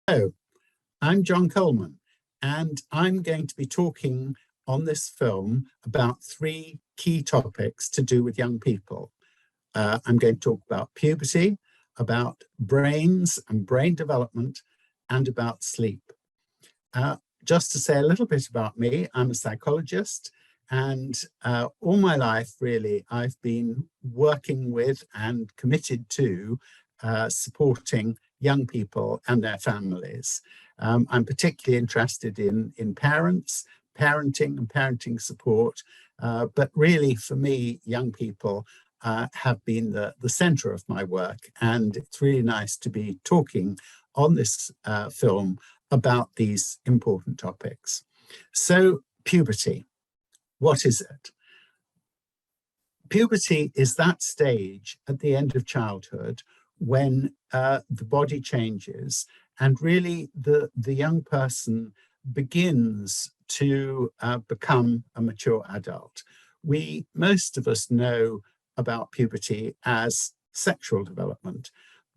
Hello, I'm John Coleman, and I'm going to be talking on this film about three key topics to do with young people. I'm going to talk about puberty, about brains and brain development, and about sleep. Just to say a little bit about me, I'm a psychologist, and all my life, really, I've been working with and committed to supporting young people and their families. I'm particularly interested in parents, parenting and parenting support, but really for me, young people have been the center of my work, and it's really nice to be talking on this film about these important topics. So, puberty, what is it? Puberty is that stage at the end of childhood when the body changes and really the young person begins to become a mature adult. Most of us know about puberty as sexual development,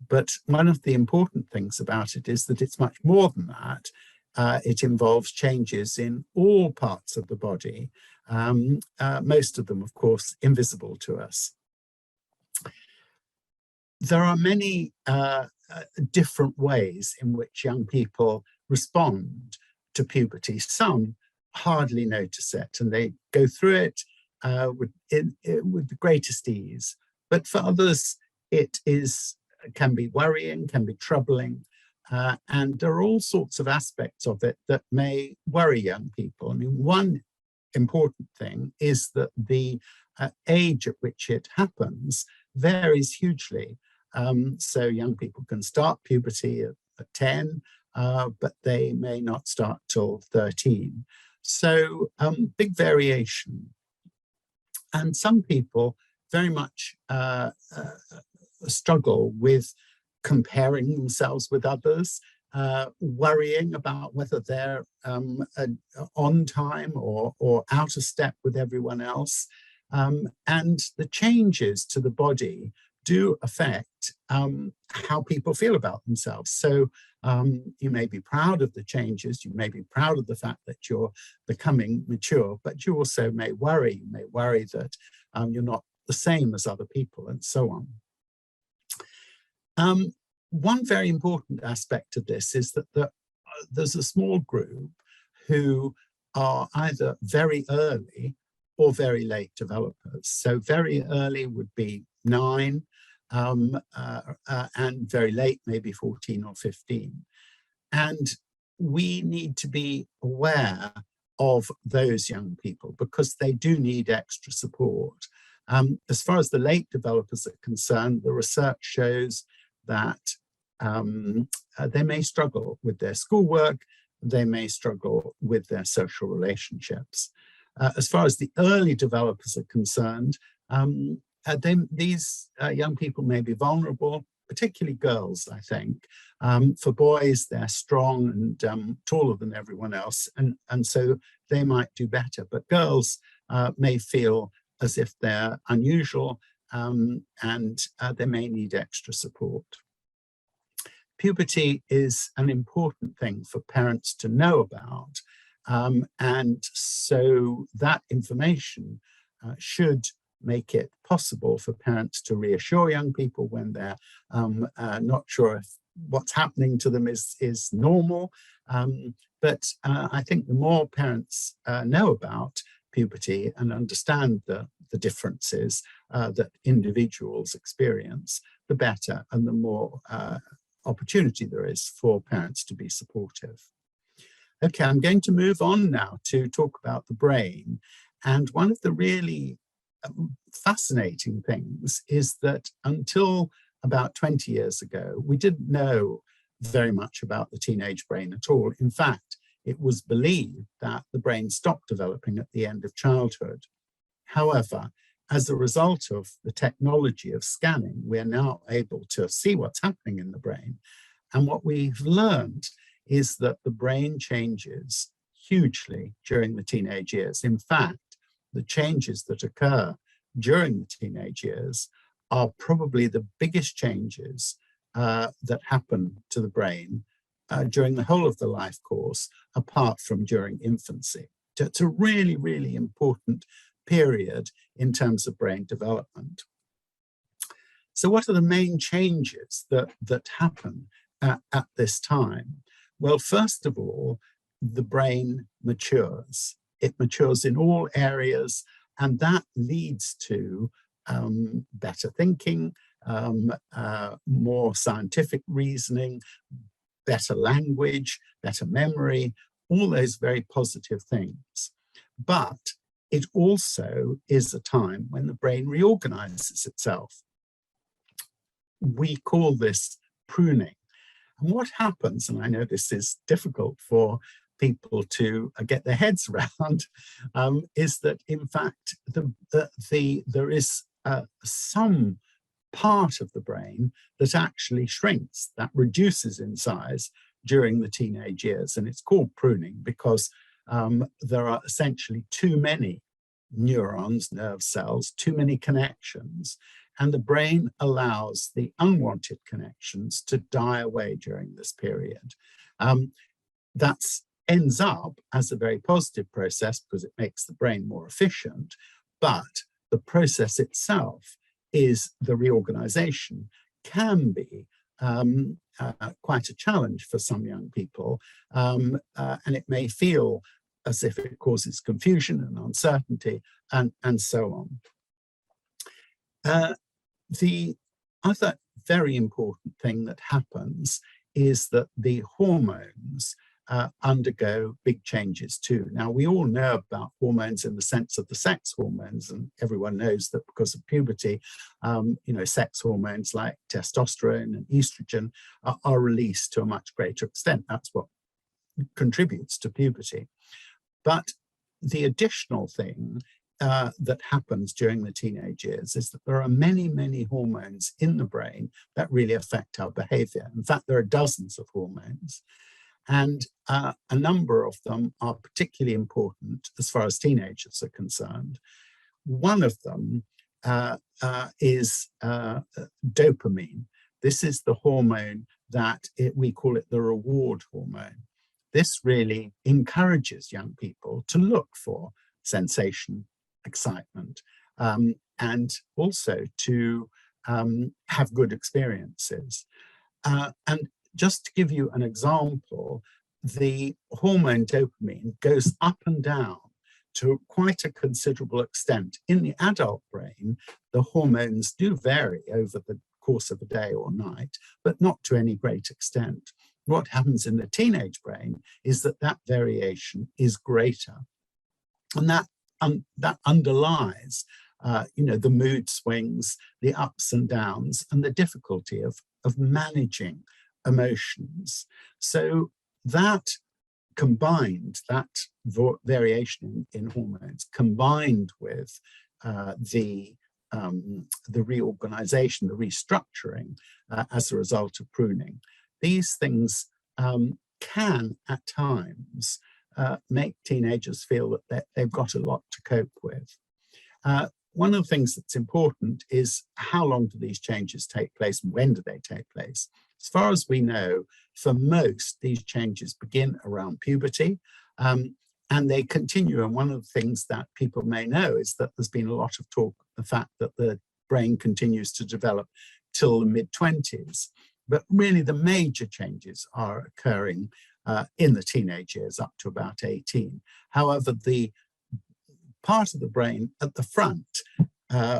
but one of the important things about it is that it's much more than that. It involves changes in all parts of the body, most of them, of course, invisible to us. There are many different ways in which young people respond to puberty. Some hardly notice it and they go through it with the greatest ease. But for others, it can be worrying, can be troubling. And there are all sorts of aspects of it that may worry young people. I mean, one important thing is that the age at which it happens varies hugely. So young people can start puberty at 10, but they may not start till 13. So big variation. And some people very much struggle with comparing themselves with others, worrying about whether they're on time or out of step with everyone else. And the changes to the body do affect how people feel about themselves. So you may be proud of the changes, you may be proud of the fact that you're becoming mature, but you also may worry. You may worry that you're not the same as other people and so on. One very important aspect of this is that there's a small group who are either very early or very late developers. So very early would be 9, and very late, maybe 14 or 15. And we need to be aware of those young people because they do need extra support. As far as the late developers are concerned, the research shows that they may struggle with their schoolwork, they may struggle with their social relationships. As far as the early developers are concerned, these young people may be vulnerable, particularly girls, I think. For boys, they're strong and taller than everyone else, and so they might do better. But girls may feel as if they're unusual and they may need extra support. Puberty is an important thing for parents to know about, and so that information should make it possible for parents to reassure young people when they're not sure if what's happening to them is normal. But I think the more parents know about puberty and understand the differences that individuals experience, the better and the more opportunity there is for parents to be supportive. Okay, I'm going to move on now to talk about the brain. And one of the really fascinating things is that until about 20 years ago, we didn't know very much about the teenage brain at all. In fact, it was believed that the brain stopped developing at the end of childhood. However, as a result of the technology of scanning, we're now able to see what's happening in the brain. And what we've learned is that the brain changes hugely during the teenage years. In fact, the changes that occur during the teenage years are probably the biggest changes that happen to the brain during the whole of the life course, apart from during infancy. So it's a really, really important period in terms of brain development. So what are the main changes that happen at this time? Well, first of all, the brain matures. It matures in all areas, and that leads to better thinking, more scientific reasoning, better language, better memory, all those very positive things. But it also is a time when the brain reorganizes itself. We call this pruning. And what happens, and I know this is difficult for people to get their heads around, is that in fact there is some part of the brain that actually shrinks, that reduces in size during the teenage years. And it's called pruning because there are essentially too many neurons, nerve cells, too many connections, and the brain allows the unwanted connections to die away during this period. That ends up as a very positive process because it makes the brain more efficient, but the process itself is the reorganization can be quite a challenge for some young people, and it may feel as if it causes confusion and uncertainty and so on. The other very important thing that happens is that the hormones undergo big changes too. Now, we all know about hormones in the sense of the sex hormones, and everyone knows that because of puberty, sex hormones like testosterone and estrogen are released to a much greater extent. That's what contributes to puberty. But the additional thing that happens during the teenage years is that there are many, many hormones in the brain that really affect our behavior. In fact, there are dozens of hormones. And a number of them are particularly important as far as teenagers are concerned. One of them is dopamine. This is the hormone that we call it the reward hormone. This really encourages young people to look for sensation, excitement, and also to have good experiences. And just to give you an example, the hormone dopamine goes up and down to quite a considerable extent. In the adult brain, the hormones do vary over the course of a day or night, but not to any great extent. What happens in the teenage brain is that variation is greater. And that underlies the mood swings, the ups and downs, and the difficulty of managing emotions. So that combined, that variation in hormones, combined with the reorganization, the restructuring as a result of pruning, these things can at times make teenagers feel that they've got a lot to cope with. One of the things that's important is how long do these changes take place and when do they take place? As far as we know, for most, these changes begin around puberty and they continue. And one of the things that people may know is that there's been a lot of talk of the fact that the brain continues to develop till the mid-20s. But really the major changes are occurring in the teenage years up to about 18. However, the part of the brain at the front,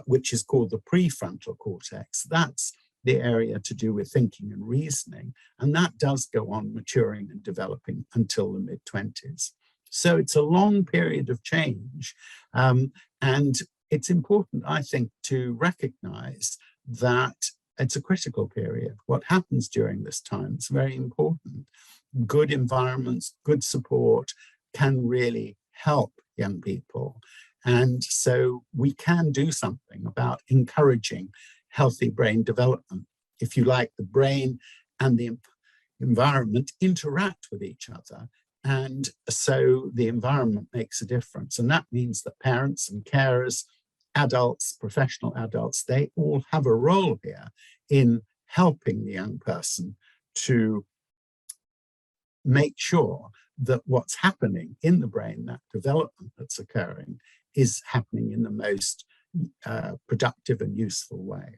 which is called the prefrontal cortex, that's the area to do with thinking and reasoning, and that does go on maturing and developing until the mid-20s. So it's a long period of change, and it's important, I think, to recognize that it's a critical period. What happens during this time is very important. Good environments, good support can really help young people. And so we can do something about encouraging healthy brain development. If you like, the brain and the environment interact with each other. And so the environment makes a difference. And that means that parents and carers, adults, professional adults, they all have a role here in helping the young person to make sure that what's happening in the brain, that development that's occurring, is happening in the most productive and useful way.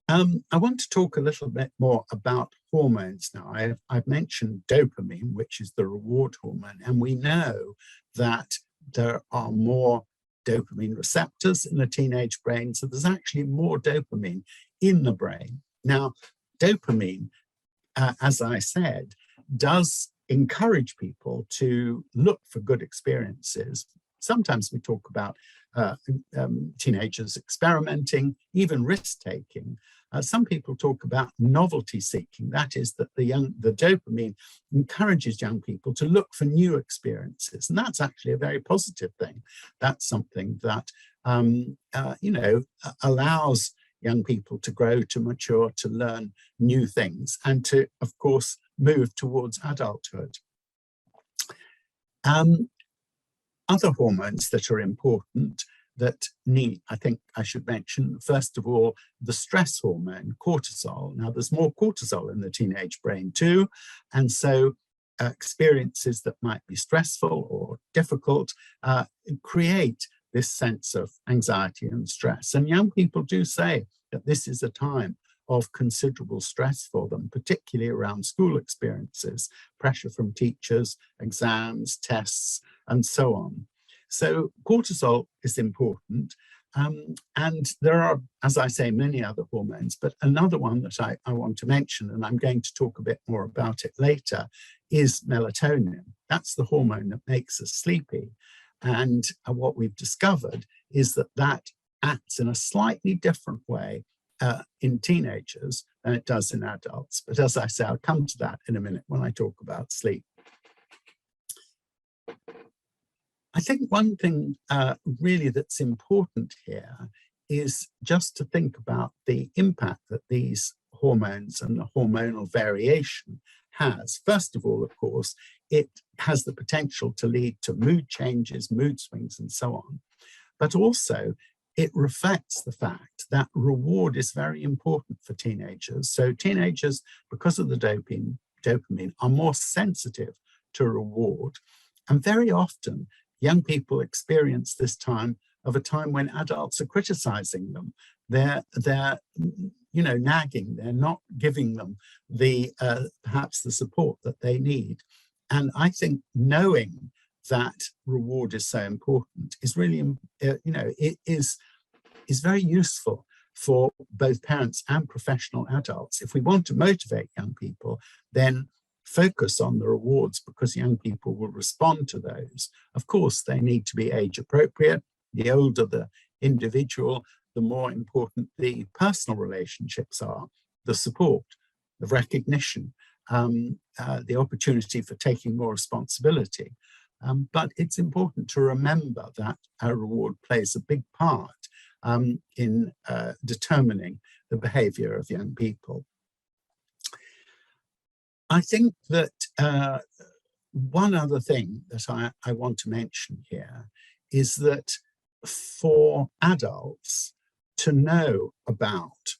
I want to talk a little bit more about hormones now. I've mentioned dopamine, which is the reward hormone, and we know that there are more dopamine receptors in the teenage brain, so there's actually more dopamine in the brain. Now, dopamine, as I said, does encourage people to look for good experiences. Sometimes we talk about teenagers experimenting, even risk-taking. Some people talk about novelty seeking. That is, that the dopamine encourages young people to look for new experiences, and that's actually a very positive thing. That's something that allows young people to grow, to mature, to learn new things, and to, of course, move towards adulthood. Other hormones that are important that I think I should mention, first of all, the stress hormone, cortisol. Now, there's more cortisol in the teenage brain too, and so experiences that might be stressful or difficult create this sense of anxiety and stress. And young people do say that this is a time of considerable stress for them, particularly around school experiences, pressure from teachers, exams, tests, and so on. So cortisol is important. And there are, as I say, many other hormones, but another one that I want to mention, and I'm going to talk a bit more about it later, is melatonin. That's the hormone that makes us sleepy. And what we've discovered is that that acts in a slightly different way in teenagers than it does in adults. But as I say, I'll come to that in a minute when I talk about sleep. I think one thing really that's important here is just to think about the impact that these hormones and the hormonal variation has. First of all, of course, it has the potential to lead to mood changes, mood swings, and so on. But also, it reflects the fact that reward is very important for teenagers. So teenagers, because of the dopamine, are more sensitive to reward. And very often, young people experience this time of a time when adults are criticizing them. They're nagging. They're not giving them perhaps the support that they need. And I think knowing that reward is so important is really, it is very useful for both parents and professional adults. If we want to motivate young people, then focus on the rewards, because young people will respond to those. Of course, they need to be age appropriate. The older the individual, the more important the personal relationships are, the support, the recognition, the opportunity for taking more responsibility. But it's important to remember that our reward plays a big part in determining the behavior of young people. I think that one other thing that I want to mention here is that for adults to know about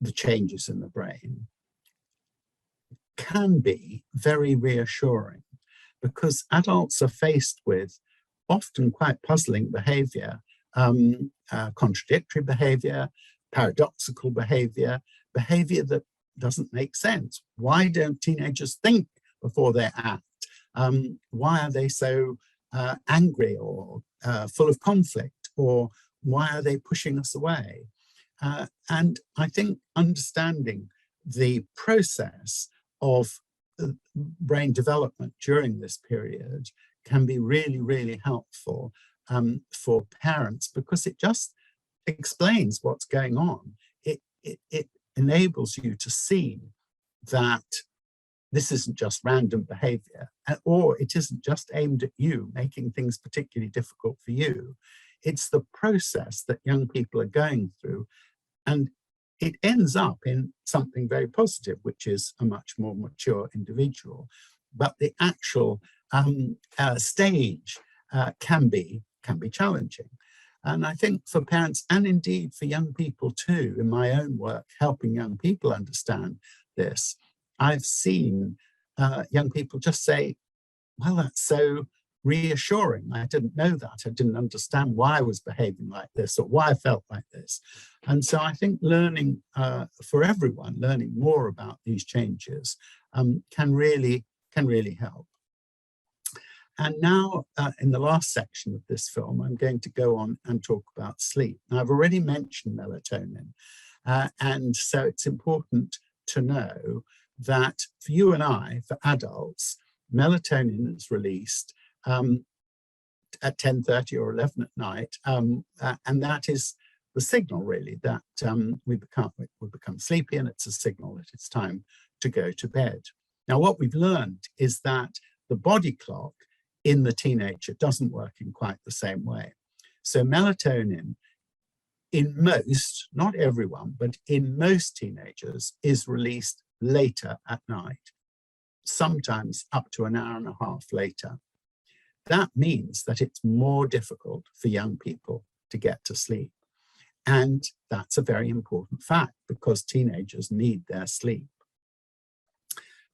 the changes in the brain can be very reassuring, because adults are faced with often quite puzzling behavior, contradictory behavior, paradoxical behavior that doesn't make sense. Why don't teenagers think before they act? Why are they so angry or full of conflict? Or why are they pushing us away? And I think understanding the process of brain development during this period can be really, really helpful for parents, because it just explains what's going on. It enables you to see that this isn't just random behavior, or it isn't just aimed at you, making things particularly difficult for you. It's the process that young people are going through, and it ends up in something very positive, which is a much more mature individual. But the actual stage can be challenging. And I think for parents, and indeed for young people too, in my own work, helping young people understand this, I've seen young people just say, well, that's so reassuring. I didn't know that. I didn't understand why I was behaving like this or why I felt like this. And so I think learning for everyone, learning more about these changes can really help. And now in the last section of this film, I'm going to go on and talk about sleep. Now, I've already mentioned melatonin. And so it's important to know that for you and I, for adults, melatonin is released at 10:30 or 11 at night. And that is the signal, really, that we become sleepy, and it's a signal that it's time to go to bed. Now, what we've learned is that the body clock in the teenager doesn't work in quite the same way. So melatonin, in most, not everyone, but in most teenagers, is released later at night, sometimes up to an hour and a half later. That means that it's more difficult for young people to get to sleep. And that's a very important fact because teenagers need their sleep.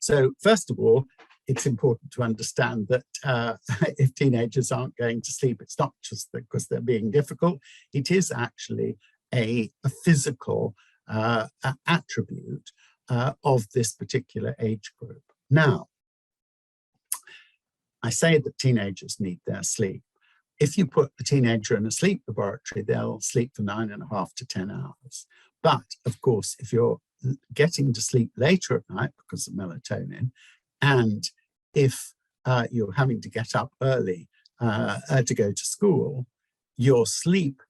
So first of all, it's important to understand that if teenagers aren't going to sleep, it's not just because they're being difficult. It is actually a physical attribute of this particular age group. Now, I say that teenagers need their sleep. If you put a teenager in a sleep laboratory, they'll sleep for 9.5 to 10 hours. But of course, if you're getting to sleep later at night because of melatonin, and if you're having to get up early to go to school, your sleep,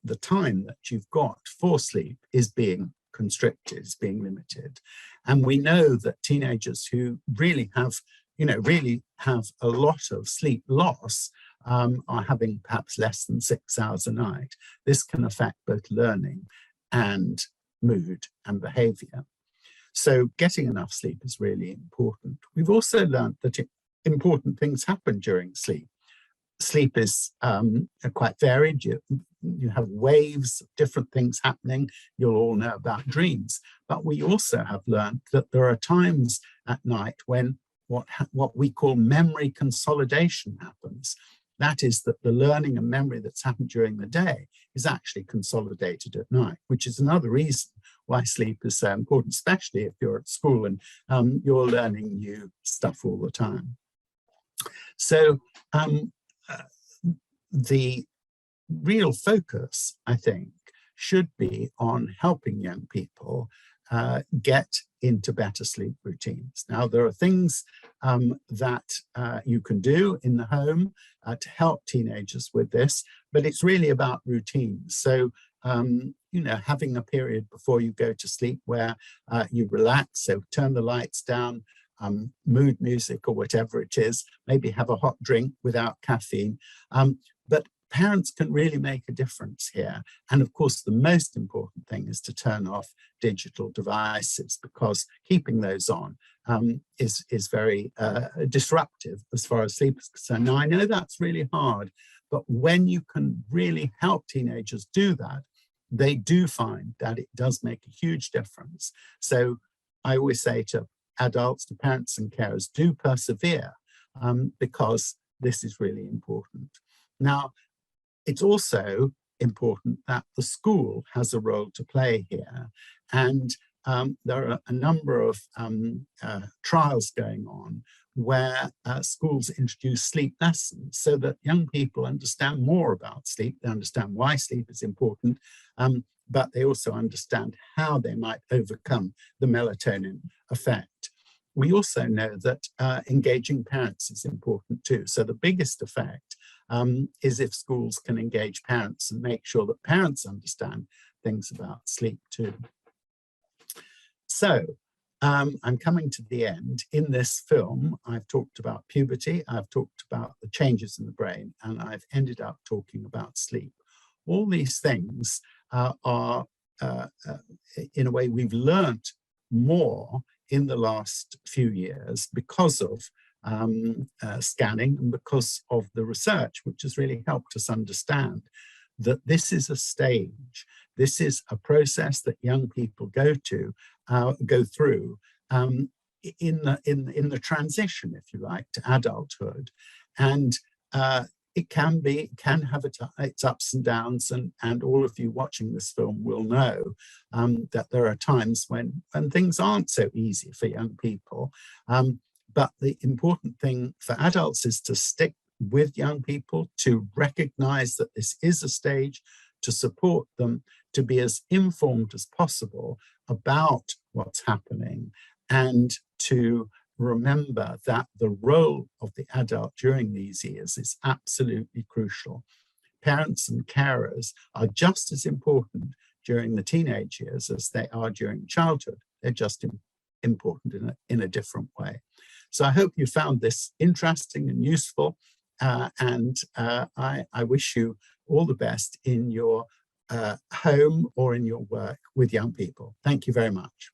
the time that you've got for sleep, is being constricted, is being limited. And we know that teenagers who really have a lot of sleep loss are having perhaps less than 6 hours a night. This can affect both learning and mood and behavior. So getting enough sleep is really important. We've also learned that important things happen during sleep. Sleep is quite varied. You have waves of different things happening. You'll all know about dreams. But we also have learned that there are times at night when what we call memory consolidation happens. That is that the learning and memory that's happened during the day is actually consolidated at night, which is another reason why sleep is so important, especially if you're at school and you're learning new stuff all the time. So the real focus, I think, should be on helping young people get into better sleep routines. Now, there are things that you can do in the home to help teenagers with this, but it's really about routines. So, having a period before you go to sleep where you relax, so turn the lights down, mood music or whatever it is, maybe have a hot drink without caffeine. But parents can really make a difference here. And of course, the most important thing is to turn off digital devices, because keeping those on is very disruptive as far as sleep is concerned. Now, I know that's really hard, but when you can really help teenagers do that, they do find that it does make a huge difference. So I always say to adults, to parents and carers, do persevere because this is really important. Now, it's also important that the school has a role to play here. And there are a number of trials going on where schools introduce sleep lessons so that young people understand more about sleep. They understand why sleep is important, but they also understand how they might overcome the melatonin effect. We also know that engaging parents is important too. So the biggest effect is if schools can engage parents and make sure that parents understand things about sleep too. So I'm coming to the end. In this film, I've talked about puberty, I've talked about the changes in the brain, and I've ended up talking about sleep. All these things are, in a way, we've learnt more in the last few years because of scanning and because of the research, which has really helped us understand that this is a stage, this is a process that young people go through in the transition, if you like, to adulthood. And it can have its ups and downs, and all of you watching this film will know that there are times when things aren't so easy for young people. But the important thing for adults is to stick with young people, to recognize that this is a stage, to support them, to be as informed as possible about what's happening, and to remember that the role of the adult during these years is absolutely crucial. Parents and carers are just as important during the teenage years as they are during childhood. They're just important in a different way. So I hope you found this interesting and useful, and I wish you all the best in your home or in your work with young people. Thank you very much.